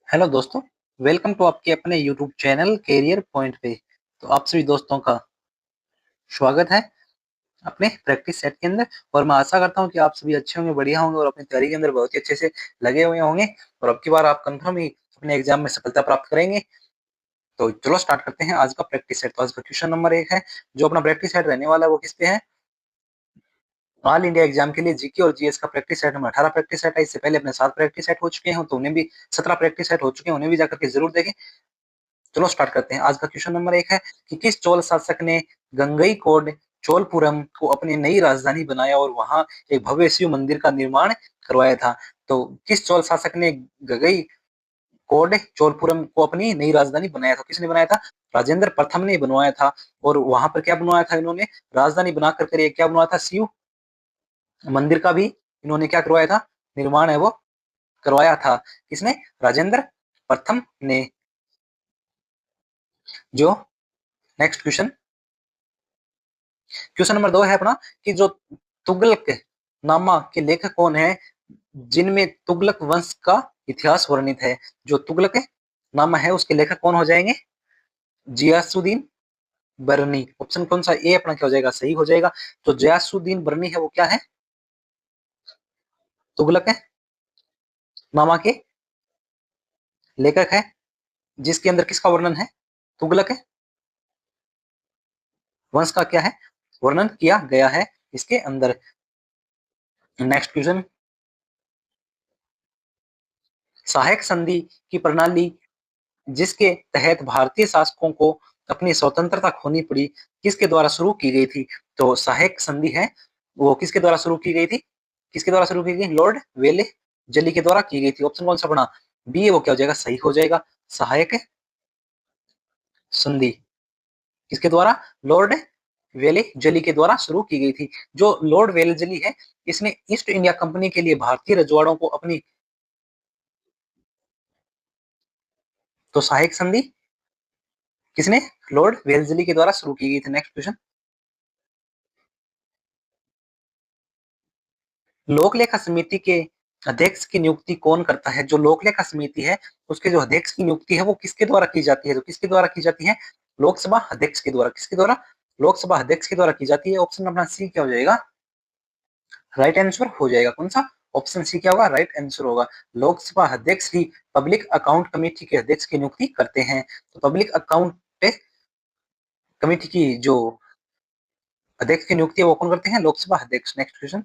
Hello दोस्तों, welcome to आपके अपने यूट्यूब चैनल करियर पॉइंट पे। तो आप सभी दोस्तों का स्वागत है अपने प्रैक्टिस सेट के अंदर। और मैं आशा करता हूं कि आप सभी अच्छे होंगे, बढ़िया होंगे और अपनी तैयारी के अंदर बहुत ही अच्छे से लगे हुए होंगे और अब की बार आप कंफर्म ही अपने एग्जाम में सफलता प्राप्त करेंगे। तो चलो स्टार्ट करते हैं आज का प्रैक्टिस सेट। तो आज का क्वेश्चन नंबर 1 है। जो अपना प्रैक्टिस सेट रहने वाला है वो किस पे है? ऑल इंडिया एग्जाम के लिए जीके और जीएस का प्रैक्टिस सेट में 18 प्रैक्टिस सेट है। इससे पहले अपने 7 प्रैक्टिस सेट हो चुके हैं, तो उन्हें भी 17 प्रैक्टिस सेट हो चुके हैं, उन्हें भी जाकर के जरूर देखें। चलो स्टार्ट करते हैं। आज का क्वेश्चन नंबर 1 है कि किस चोल शासक ने गंगईकोंड चोलपुरम को अपनी नई राजधानी बनाया और वहां एक भव्य शिव मंदिर का निर्माण करवाया था? तो किस चोल शासक ने गंगईकोंड चोलपुरम को अपनी नई राजधानी बनाया था? किसने बनाया था? राजेंद्र प्रथम ने बनवाया था। और वहां पर क्या बनवाया था इन्होंने? राजधानी बना करके क्या बनवाया था? शिव मंदिर का भी इन्होंने क्या करवाया था? निर्माण है वो करवाया था। किसने? राजेंद्र प्रथम ने। जो नेक्स्ट क्वेश्चन, क्वेश्चन नंबर 2 है अपना कि जो तुगलक नामा के लेखक कौन है जिनमें तुगलक वंश का इतिहास वर्णित है? जो तुगलक नामा है उसके लेखक कौन हो जाएंगे? जियासुद्दीन बरनी। ऑप्शन कौन सा? ए अपना क्या हो जाएगा? सही हो जाएगा। तो जियासुद्दीन बरनी है वो क्या है? तुगलक नामा के लेखक है, जिसके अंदर किसका वर्णन है? तुगलक वंश का क्या है? वर्णन किया गया है इसके अंदर। नेक्स्ट क्वेश्चन, सहायक संधि की प्रणाली जिसके तहत भारतीय शासकों को अपनी स्वतंत्रता खोनी पड़ी किसके द्वारा शुरू की गई थी? तो सहायक संधि है वो किसके द्वारा शुरू की गई थी? किसके द्वारा शुरू की गई? लॉर्ड वेले जली के द्वारा की गई थी। ऑप्शन कौन सा बना? बी है वो क्या हो जाएगा? सही हो जाएगा। सहायक संधि किसके द्वारा? लॉर्ड वेले जली के द्वारा शुरू की गई थी। जो लॉर्ड वेले जली है इसने ईस्ट इंडिया कंपनी के लिए भारतीय रजवाड़ों को अपनी, तो सहायक संधि किसने? लॉर्ड वेल्जली के द्वारा शुरू की गई थी। नेक्स्ट क्वेश्चन, लोक लेखा समिति के अध्यक्ष की नियुक्ति कौन करता है? जो लोक लेखा समिति है उसके जो अध्यक्ष की नियुक्ति है वो किसके द्वारा की जाती है? तो किसके द्वारा की जाती है? लोकसभा अध्यक्ष के द्वारा। किसके द्वारा? लोकसभा अध्यक्ष के द्वारा की जाती है। ऑप्शन अपना सी क्या हो जाएगा? राइट आंसर हो जाएगा। कौन सा? ऑप्शन सी क्या होगा? राइट आंसर होगा। लोकसभा अध्यक्ष ही पब्लिक अकाउंट कमेटी के अध्यक्ष की नियुक्ति करते हैं। तो पब्लिक अकाउंट कमेटी की जो अध्यक्ष की नियुक्ति है वो कौन करते हैं? लोकसभा अध्यक्ष। नेक्स्ट क्वेश्चन,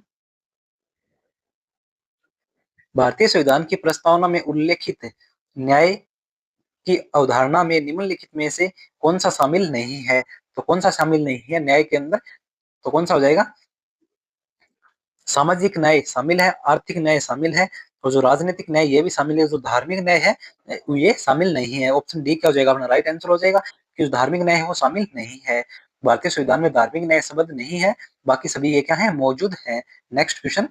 भारतीय संविधान की प्रस्तावना में उल्लेखित न्याय की अवधारणा में निम्नलिखित में से कौन सा शामिल नहीं है? तो कौन सा शामिल नहीं है न्याय के अंदर? तो कौन सा हो जाएगा? सामाजिक न्याय शामिल है, आर्थिक न्याय शामिल है और जो राजनीतिक न्याय ये भी शामिल है। जो धार्मिक न्याय है ये शामिल नहीं है। ऑप्शन डी क्या हो जाएगा? अपना राइट आंसर हो जाएगा कि जो धार्मिक न्याय है वो शामिल नहीं है। भारतीय संविधान में धार्मिक न्याय शब्द नहीं है, बाकी सभी ये क्या है? मौजूद है। नेक्स्ट क्वेश्चन,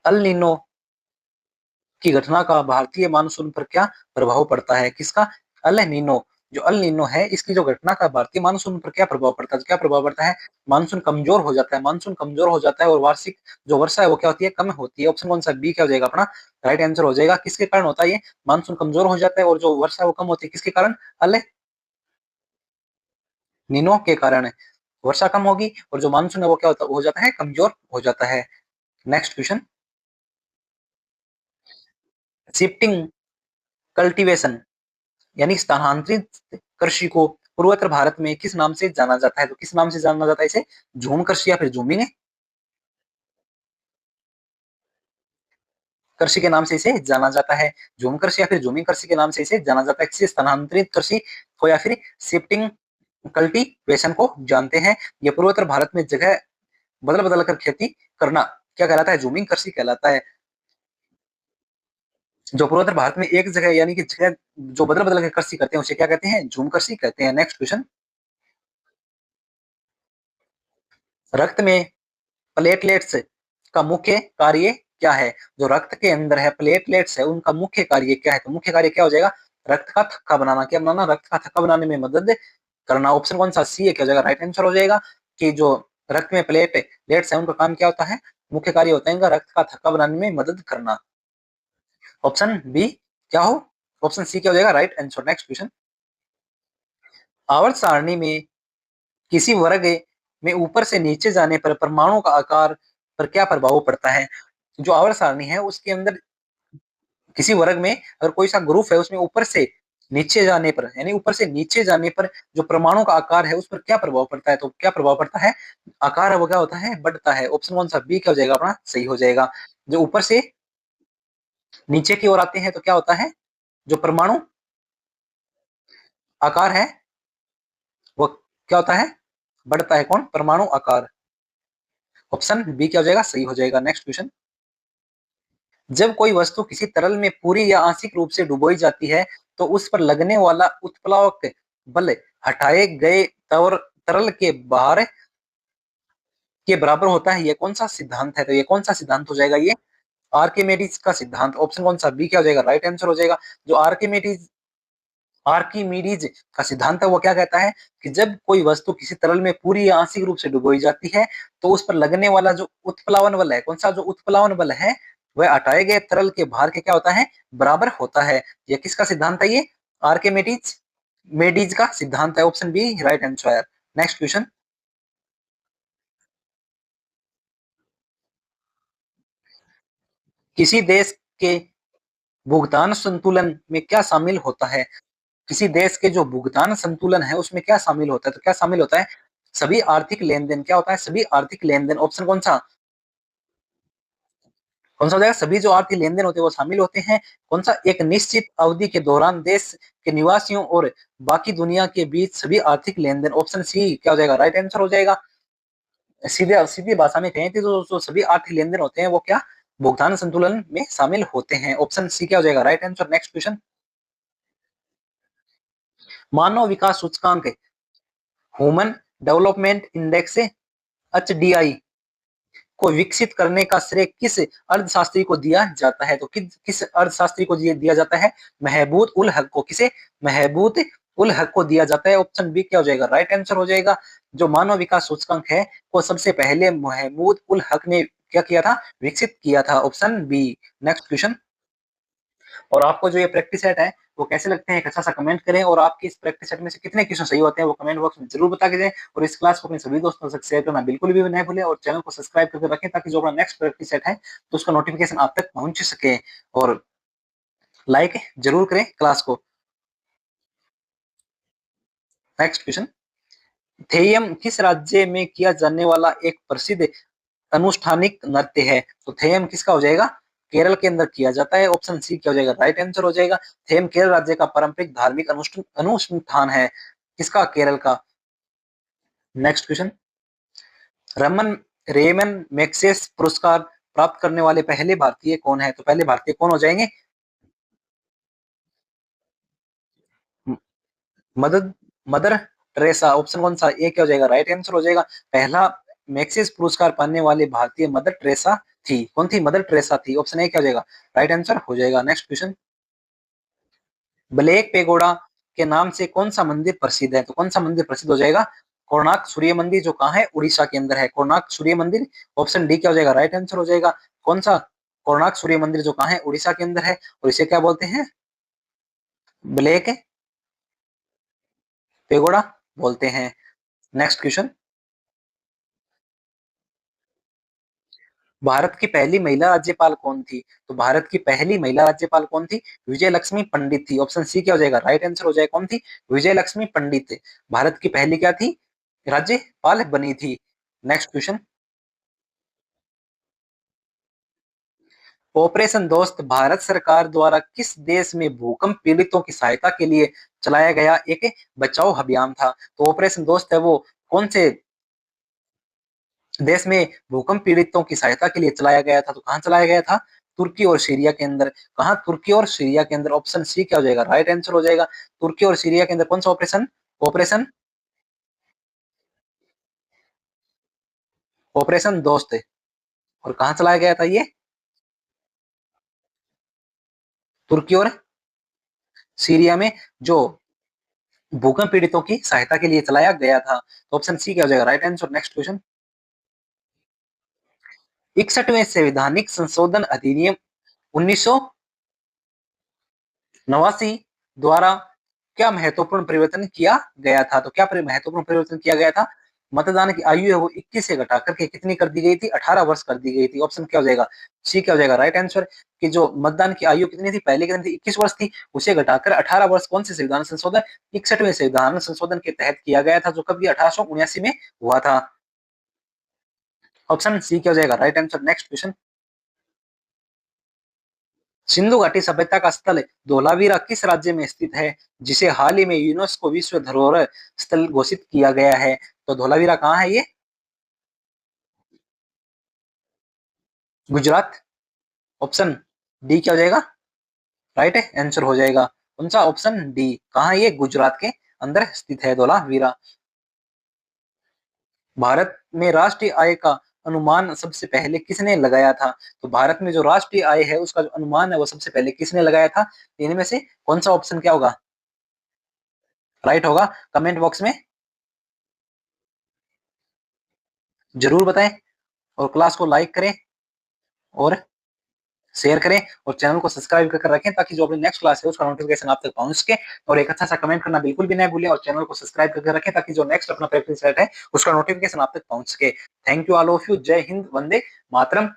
अल नीनो की घटना का भारतीय मानसून पर क्या प्रभाव पड़ता है? किसका? El Nino. जो अल नीनो है इसकी जो घटना का भारतीय मानसून पर क्या प्रभाव पड़ता है? क्या प्रभाव पड़ता है? मानसून कमजोर हो जाता है। मानसून कमजोर हो जाता है और वार्षिक जो वर्षा है वो क्या होती है? कम होती है। ऑप्शन कौन सा? बी क्या हो जाएगा? अपना राइट आंसर हो जाएगा। किसके कारण होता है ये? मानसून कमजोर हो जाता है और जो वर्षा है वो कम होती है। किसके कारण? अल नीनो के कारण वर्षा कम होगी और जो मानसून है वो क्या होता हो जाता है? कमजोर हो जाता है। नेक्स्ट क्वेश्चन, शिफ्टिंग कल्टीवेशन यानी स्थानांतरित कृषि को पूर्वोत्तर भारत में किस नाम से जाना जाता है? तो किस नाम से जाना जाता है इसे? झूम कृषि या फिर झूमिंग कृषि के नाम से इसे जाना जाता है। झूम कृषि या फिर झूमिंग कृषि के नाम से इसे जाना जाता है। किसी स्थानांतरित कृषि को या फिर शिफ्टिंग कल्टीवेशन को जानते हैं। ये पूर्वोत्तर भारत में जगह बदल बदल कर खेती करना क्या कहलाता है? झूमिंग कृषि कहलाता है। जो पूर्वोत्तर भारत में एक जगह यानी कि जगह जो बदल बदल कर कृषि करते हैं उसे क्या कहते हैं? झूम कृषि कहते हैं। नेक्स्ट क्वेश्चन, रक्त में प्लेटलेट्स का मुख्य कार्य क्या है? जो रक्त के अंदर है प्लेटलेट्स है उनका मुख्य कार्य क्या है? तो मुख्य कार्य क्या हो जाएगा? रक्त का थक्का बनाना। क्या बनाना? रक्त का थक्का बनाने में मदद करना। ऑप्शन कौन सा? सी है क्या हो जाएगा? राइट आंसर हो जाएगा कि जो रक्त में प्लेटलेट्स है उनका काम क्या होता है? मुख्य कार्य होता है इनका रक्त का थक्का बनाने में मदद करना। ऑप्शन बी क्या हो, ऑप्शन सी क्या हो जाएगा राइट आंसर। नेक्स्ट क्वेश्चन, आवर्त सारणी में किसी वर्ग में ऊपर से नीचे जाने पर परमाणु का आकार पर क्या प्रभाव पड़ता है। जो आवर्त सारणी है उसके अंदर किसी वर्ग में अगर कोई सा ग्रुप है उसमें ऊपर से नीचे जाने पर, यानी ऊपर से नीचे जाने पर जो परमाणु का आकार है उस पर क्या प्रभाव पड़ता है, तो क्या प्रभाव पड़ता है, आकार वो क्या होता है बढ़ता है। ऑप्शन कौन सा बी क्या हो जाएगा अपना सही हो जाएगा। जो ऊपर से नीचे की ओर आते हैं तो क्या होता है, जो परमाणु आकार है वो क्या होता है बढ़ता है, कौन परमाणु आकार। ऑप्शन बी क्या हो जाएगा सही हो जाएगा। नेक्स्ट क्वेश्चन, जब कोई वस्तु किसी तरल में पूरी या आंशिक रूप से डुबोई जाती है तो उस पर लगने वाला उत्प्लावक बल हटाए गए तरल के बाहर के बराबर होता है। ये कौन सा सिद्धांत है, तो ये कौन सा सिद्धांत हो जाएगा, ये आर्किमेडिस का सिद्धांत। ऑप्शन कौन सा बी क्या हो जाएगा राइट आंसर हो जाएगा। जो आर्किमिडीज का सिद्धांत है वो क्या कहता है कि जब कोई वस्तु किसी तरल में पूरी या आंशिक रूप से डुबोई जाती है तो उस पर लगने वाला जो उत्प्लावन बल है, कौन सा जो उत्प्लावन बल है वह हटाए गए तरल के भार के क्या होता है बराबर होता है। ये किसका सिद्धांत है, ये आर्किमिडीज मेडीज का सिद्धांत है। Option B right answer. Next question, किसी देश के भुगतान संतुलन में क्या शामिल होता है। किसी देश के जो भुगतान संतुलन है उसमें क्या शामिल होता है, तो क्या शामिल होता है सभी आर्थिक लेन देन, क्या होता है सभी आर्थिक लेन देन। ऑप्शन कौन सा हो जाएगा, सभी जो आर्थिक लेन देन होते हैं वो शामिल होते हैं। कौन सा, एक निश्चित अवधि के दौरान देश के निवासियों और बाकी दुनिया के बीच सभी आर्थिक लेन देन। ऑप्शन सी क्या हो जाएगा राइट आंसर हो जाएगा। सीधे सीधी भाषा में कहें तो सभी आर्थिक लेन देन होते हैं वो क्या भुगतान संतुलन में शामिल होते हैं। ऑप्शन सी क्या हो जाएगा राइट आंसर। नेक्स्ट क्वेश्चन, मानव विकास सूचकांक ह्यूमन डेवलपमेंट इंडेक्स HDI को विकसित करने का श्रेय किस अर्थशास्त्री को दिया जाता है, तो किस अर्थशास्त्री को दिया जाता है, महबूब उल हक को। किसे, महबूब उल हक को दिया जाता है। ऑप्शन बी क्या हो जाएगा राइट आंसर हो जाएगा। जो मानव विकास सूचकांक है वो सबसे पहले महमूद उल हक ने क्या किया था विकसित किया था। Option B. नेक्स्ट क्वेश्चन, और आपको जो ये प्रैक्टिस सेट है वो कैसे लगते हैं एक अच्छा सा कमेंट करें, और आपके इस प्रैक्टिस सेट में से कितने क्वेश्चन सही होते हैं वो कमेंट बॉक्स में जरूर बता के दें। और इस क्लास को अपने सभी दोस्तों से शेयर करना बिल्कुल भी नहीं भूलें, और चैनल को सब्सक्राइब करके रखें ताकि जो अपना नेक्स्ट प्रैक्टिस सेट है तो उसका नोटिफिकेशन आप तक पहुंच सके। और लाइक जरूर करें क्लास को। नेक्स्ट क्वेश्चन, थेयम किस राज्य में किया जाने वाला एक प्रसिद्ध अनुष्ठानिक नृत्य है, तो थेयम किसका हो जाएगा, केरल के अंदर किया जाता है। ऑप्शन सी क्या हो जाएगा राइट आंसर हो जाएगा। थेयम केरल राज्य का पारंपरिक धार्मिक अनुष्ठान है, किसका, केरल का। Next question, Ramon Ramon Magsaysay पुरस्कार प्राप्त करने वाले पहले भारतीय कौन है, तो पहले भारतीय कौन हो जाएंगे, मदद मदर टेरेसा। ऑप्शन कौन सा ए क्या हो जाएगा राइट आंसर हो जाएगा। पहला मैग्सेस पुरस्कार पाने वाले भारतीय मदर टेरेसा थी, कौन थी, मदर टेरेसा थी। ऑप्शन ए क्या हो जाएगा राइट आंसर हो जाएगा। नेक्स्ट क्वेश्चन, ब्लैक पेगोडा के नाम से कौन सा मंदिर प्रसिद्ध है, तो कौन सा मंदिर प्रसिद्ध हो जाएगा, कोणार्क सूर्य मंदिर जो कहाँ है उड़ीसा के अंदर है, कोणार्क सूर्य मंदिर। ऑप्शन डी क्या हो जाएगा राइट आंसर हो जाएगा। कौन सा, कोणार्क सूर्य मंदिर जो कहाँ है उड़ीसा के अंदर है, और इसे क्या बोलते हैं, ब्लैक पेगोडा बोलते हैं। नेक्स्ट क्वेश्चन, भारत की पहली महिला राज्यपाल कौन थी, तो भारत की पहली महिला राज्यपाल कौन थी, विजय लक्ष्मी पंडित थी। ऑप्शन सी क्या हो जाएगा राइट आंसर हो जाएगा, कौन थी, विजय लक्ष्मी पंडित भारत की पहली क्या थी राज्यपाल बनी थी। नेक्स्ट क्वेश्चन, ऑपरेशन दोस्त भारत सरकार द्वारा किस देश में भूकंप पीड़ितों की सहायता के लिए चलाया गया एक बचाव अभियान था, तो ऑपरेशन दोस्त है वो कौन से देश में भूकंप पीड़ितों की सहायता के लिए चलाया गया था, तो कहां चलाया गया था, तुर्की और सीरिया के अंदर। कहां, तुर्की और सीरिया के अंदर। ऑप्शन सी क्या हो जाएगा राइट आंसर हो जाएगा। तुर्की और सीरिया के अंदर कौन सा ऑपरेशन, ऑपरेशन ऑपरेशन दोस्त है, और कहां चलाया गया था ये, तुर्की और सीरिया में, जो भूकंप पीड़ितों की सहायता के लिए चलाया गया था। तो ऑप्शन सी क्या हो जाएगा राइट आंसर। नेक्स्ट क्वेश्चन, 61वें संवैधानिक संशोधन अधिनियम 1989 द्वारा क्या महत्वपूर्ण परिवर्तन किया गया था? तो क्या महत्वपूर्ण परिवर्तन किया गया था? मतदान की आयु है वो 21 से घटा करके कितनी कर दी गई थी? 18 वर्ष कर दी गई थी। ऑप्शन क्या हो जाएगा? सी क्या हो जाएगा राइट आंसर? कि जो मतदान की आयु कितनी थी? पहले कितनी थी? 21 वर्ष थी, उसे घटाकर 18 वर्ष कौन से संविधान संशोधन? 61वें संविधान संशोधन के तहत किया गया था, जो कब 1879 में हुआ था। ऑप्शन सी क्या हो जाएगा right answer? Next question, Sindhu घाटी सभ्यता का स्थल धोलावीरा किस राज्य में स्थित है, जिसे हाल ही में यूनेस्को विश्व धरोहर स्थल घोषित किया गया है? तो धोलावीरा कहाँ है ये? गुजरात। ऑप्शन डी क्या हो जाएगा राइट आंसर हो जाएगा? कौन सा? Option D. कहाँ ये? गुजरात के अंदर स्थित है धोलावीरा। भारत में राष्ट्रीय आय का अनुमान सबसे पहले किसने लगाया था? तो भारत में जो राष्ट्रीय आय है उसका जो अनुमान है वो सबसे पहले किसने लगाया था? इनमें से कौन सा ऑप्शन क्या होगा राइट होगा? कमेंट बॉक्स में जरूर बताएं, और क्लास को लाइक करें और शेयर करें, और चैनल को सब्सक्राइब कर रखें, ताकि जो अपनी नेक्स्ट क्लास है उसका नोटिफिकेशन आप तक पहुंच सके। और एक अच्छा सा कमेंट करना बिल्कुल भी ना भूलें, और चैनल को सब्सक्राइब करके रखें, ताकि जो नेक्स्ट अपना प्रैक्टिस सेट है उसका नोटिफिकेशन आप तक पहुंच सके। Thank you all of you. जय हिंद, वंदे मातरम।